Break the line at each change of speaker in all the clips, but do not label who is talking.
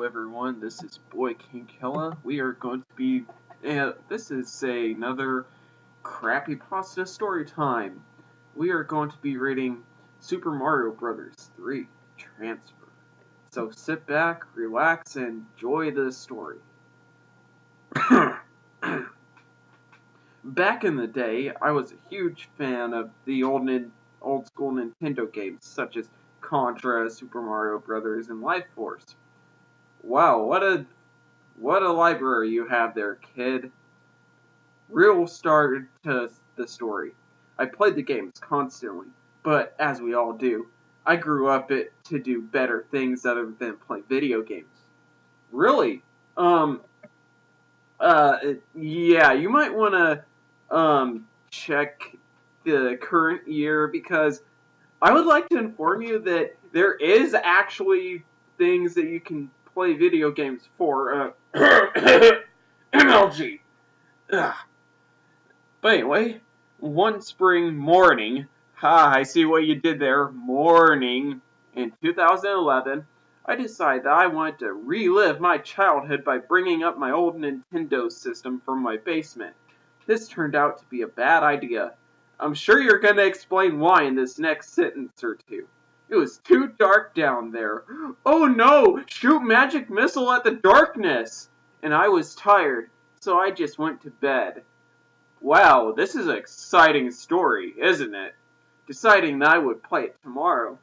everyone, this is Boy King Killa. We are going to be, this is another Crappypasta Storytime. We are going to be reading Super Mario Bros. 3 Transfer. So sit back, relax, and enjoy the story. Back in the day, I was a huge fan of the old school Nintendo games, such as Contra, Super Mario Bros., and Life Force. Wow, what a library you have there, kid. Real start to the story. I played the games constantly, but as we all do, I grew up to do better things other than play video games. Really? Yeah, you might want to, check the current year because I would like to inform you that there is actually things that you can play video games for, MLG. Ugh. But anyway, one spring morning, I see what you did there, morning, in 2011, I decided that I wanted to relive my childhood by bringing up my old Nintendo system from my basement. This turned out to be a bad idea. I'm sure you're going to explain why in this next sentence or two. It was too dark down there. Oh no! Shoot magic missile at the darkness! And I was tired, so I just went to bed. Wow, this is an exciting story, isn't it? Deciding that I would play it tomorrow.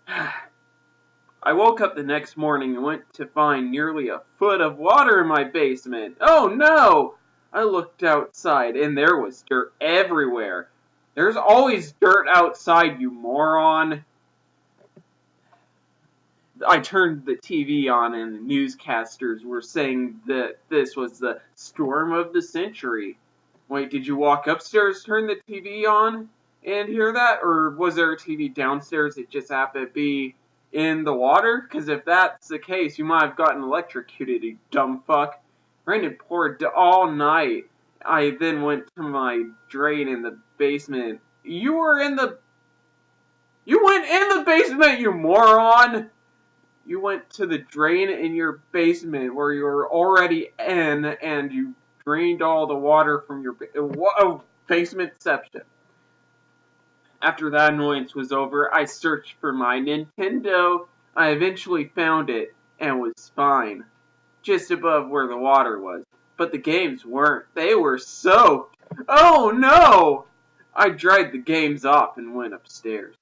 I woke up the next morning and went to find nearly a foot of water in my basement. Oh no! I looked outside and there was dirt everywhere. There's always dirt outside, you moron. I turned the TV on and the newscasters were saying that this was the storm of the century. Wait, did you walk upstairs, turn the TV on, and hear that? Or was there a TV downstairs that just happened to be in the water? Because if that's the case, you might have gotten electrocuted, you dumb fuck. Rain had poured all night. I then went to my drain in the basement. You went in the basement, you moron! You went to the drain in your basement where you were already in, and you drained all the water from your basementception. After that annoyance was over, I searched for my Nintendo. I eventually found it, and was fine. Just above where the water was. But the games weren't. They were soaked. Oh no! I dried the games off and went upstairs.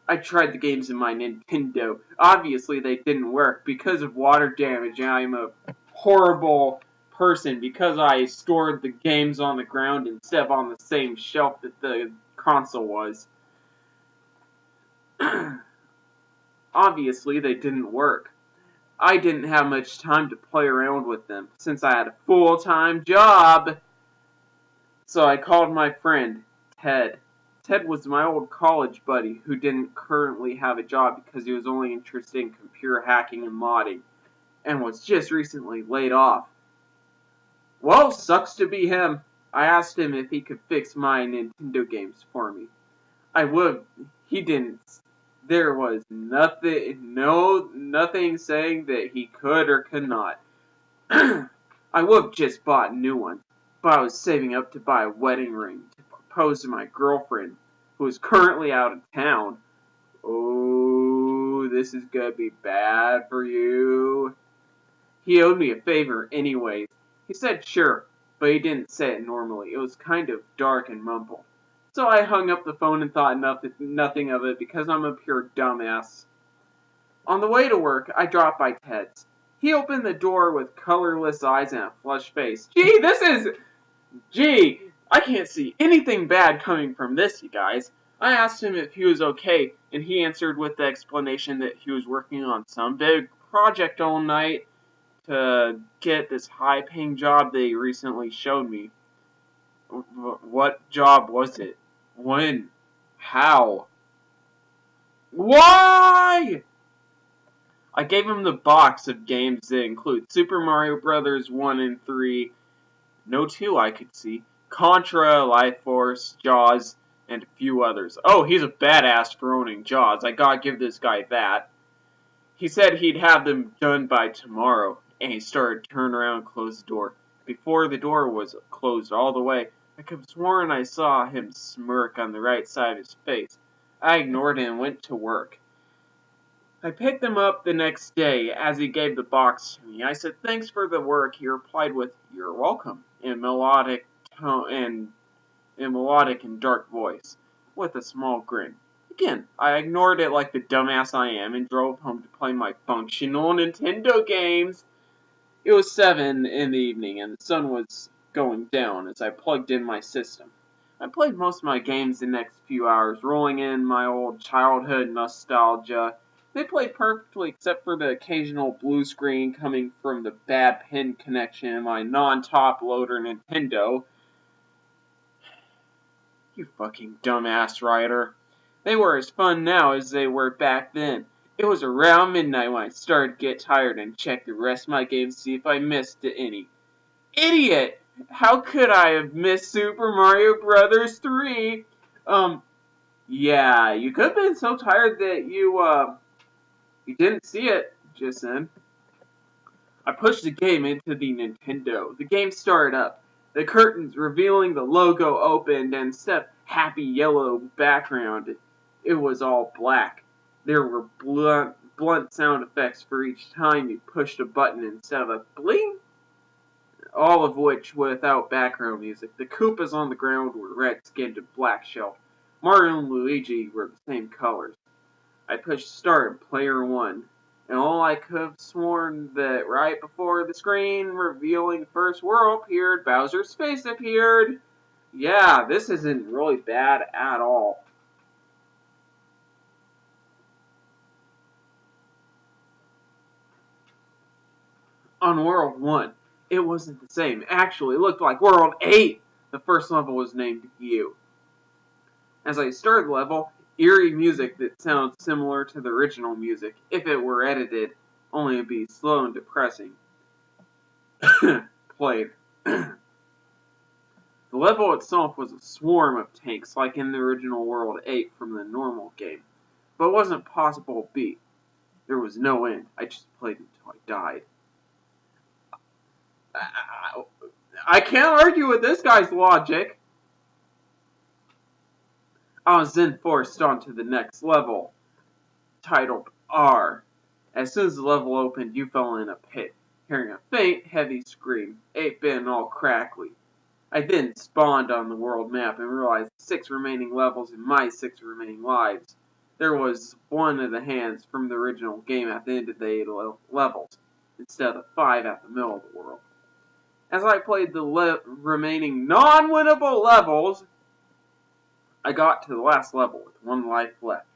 I tried the games in my Nintendo. Obviously, they didn't work because of water damage, and I'm a horrible person because I stored the games on the ground instead of on the same shelf that the console was. Obviously, they didn't work. I didn't have much time to play around with them since I had a full-time job. So I called my friend, Ted. Ted was my old college buddy who didn't currently have a job because he was only interested in computer hacking and modding, and was just recently laid off. Well, sucks to be him. I asked him if he could fix my Nintendo games for me. I would. He didn't. There was nothing saying that he could or could not. I would have just bought new ones, but I was saving up to buy a wedding ring to propose to my girlfriend, who is currently out of town. Oh, this is gonna be bad for you. He owed me a favor anyways. He said sure, but he didn't say it normally. It was kind of dark and mumbled. So I hung up the phone and thought nothing of it because I'm a pure dumbass. On the way to work, I dropped by Ted's. He opened the door with colorless eyes and a flushed face. Gee, I can't see anything bad coming from this, you guys. I asked him if he was okay, and he answered with the explanation that he was working on some big project all night to get this high-paying job they recently showed me. What job was it? When? How? Why? I gave him the box of games that include Super Mario Bros. 1 and 3, no 2 I could see, Contra, Life Force, Jaws, and a few others. Oh, he's a badass for owning Jaws. I gotta give this guy that. He said he'd have them done by tomorrow, and he started to turn around and close the door. Before the door was closed all the way, I could have sworn I saw him smirk on the right side of his face. I ignored it and went to work. I picked him up the next day as he gave the box to me. I said, "Thanks for the work." He replied with, "You're welcome," in melodic tone and dark voice, with a small grin. Again, I ignored it like the dumbass I am and drove home to play my functional Nintendo games. It was 7 in the evening and the sun was going down as I plugged in my system. I played most of my games the next few hours, rolling in my old childhood nostalgia. They played perfectly except for the occasional blue screen coming from the bad pin connection in my non-top loader Nintendo. You fucking dumbass, Ryder. They were as fun now as they were back then. It was around midnight when I started to get tired and checked the rest of my games to see if I missed any. Idiot! How could I have missed Super Mario Brothers 3? Yeah, you could have been so tired that you didn't see it just then. I pushed the game into the Nintendo. The game started up. The curtains revealing the logo opened and instead of happy yellow background, it was all black. There were blunt sound effects for each time you pushed a button instead of a bling, all of which without background music. The Koopas on the ground were red-skinned and black-shelled. Mario and Luigi were the same colors. I pushed start in player 1, and all I could have sworn that right before the screen revealing the first world appeared, Bowser's face appeared. Yeah, this isn't really bad at all. On World 1, it wasn't the same. Actually, it looked like World 8. The first level was named You. As I started the level, eerie music that sounds similar to the original music, if it were edited, only it'd be slow and depressing, played. The level itself was a swarm of tanks, like in the original World 8 from the normal game, but it wasn't possible to beat. There was no end. I just played until I died. I can't argue with this guy's logic. I was then forced on to the next level, titled R. As soon as the level opened, you fell in a pit, hearing a faint, heavy scream, 8-bit and all crackly. I then spawned on the world map and realized 6 remaining levels in my 6 remaining lives. There was one of the hands from the original game at the end of the 8 levels, instead of 5 at the middle of the world. As I played the remaining non-winnable levels, I got to the last level with 1 life left.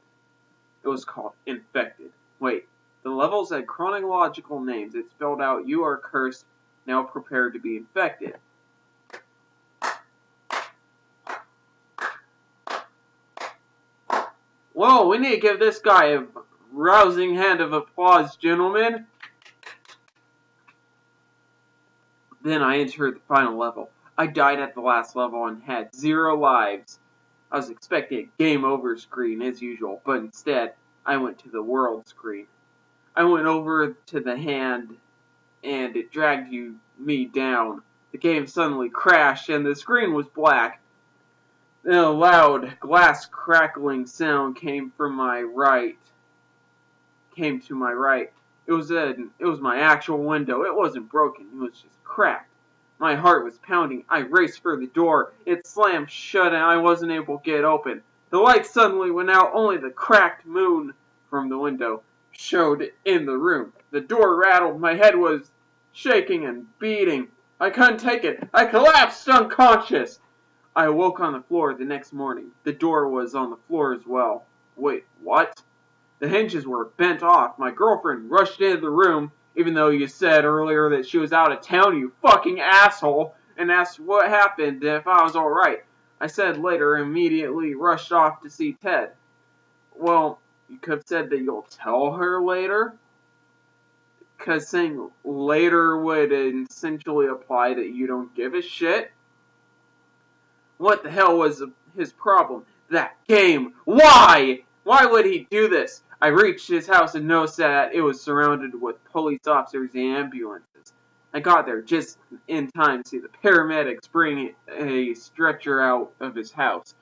It was called Infected. Wait, the levels had chronological names. It spelled out, "You are cursed, now prepared to be infected." Whoa, we need to give this guy a rousing hand of applause, gentlemen. Then I entered the final level. I died at the last level and had 0 lives. I was expecting a game over screen as usual, but instead, I went to the world screen. I went over to the hand, and it dragged me down. The game suddenly crashed, and the screen was black. Then a loud, glass crackling sound came to my right. It was my actual window. It wasn't broken. It was just cracked. My heart was pounding. I raced for the door. It slammed shut and I wasn't able to get it open. The light suddenly went out. Only the cracked moon from the window showed in the room. The door rattled. My head was shaking and beating. I couldn't take it. I collapsed unconscious. I awoke on the floor the next morning. The door was on the floor as well. Wait, what? The hinges were bent off. My girlfriend rushed into the room, even though you said earlier that she was out of town, you fucking asshole, and asked what happened and if I was alright. I said later and immediately rushed off to see Ted. Well, you could have said that you'll tell her later, because saying later would essentially imply that you don't give a shit. What the hell was his problem? That game. Why? Why would he do this? I reached his house and noticed that it was surrounded with police officers and ambulances. I got there just in time to see the paramedics bring a stretcher out of his house.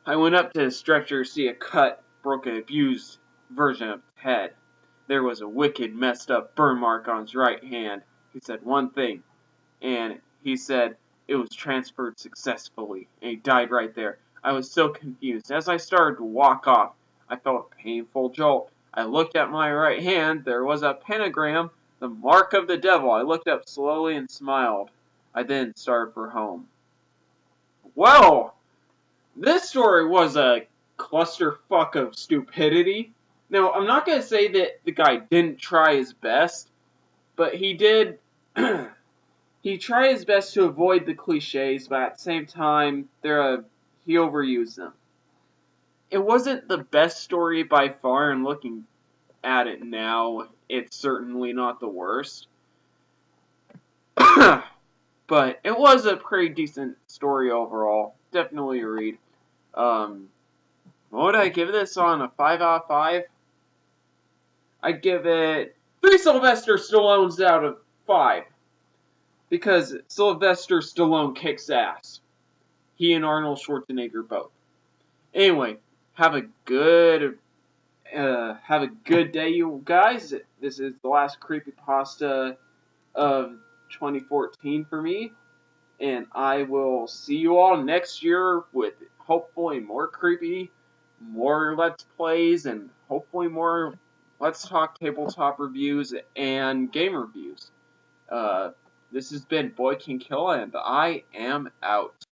I went up to his stretcher to see a cut, broken, abused version of his head. There was a wicked, messed up burn mark on his right hand. He said one thing, and he said it was transferred successfully, and he died right there. I was so confused. As I started to walk off, I felt a painful jolt. I looked at my right hand. There was a pentagram, the mark of the devil. I looked up slowly and smiled. I then started for home. Well, this story was a clusterfuck of stupidity. Now, I'm not going to say that the guy didn't try his best, but he did. He tried his best to avoid the cliches, but at the same time, he overused them. It wasn't the best story by far, and looking at it now, it's certainly not the worst. But it was a pretty decent story overall. Definitely a read. What would I give this on a 5 out of 5? I'd give it 3 Sylvester Stallones out of 5. Because Sylvester Stallone kicks ass. He and Arnold Schwarzenegger both. Anyway, have a good day, you guys. This is the last Creepypasta of 2014 for me. And I will see you all next year with hopefully more creepy, more Let's Plays, and hopefully more Let's Talk tabletop reviews and game reviews. This has been Boy Can Kill, and I am out.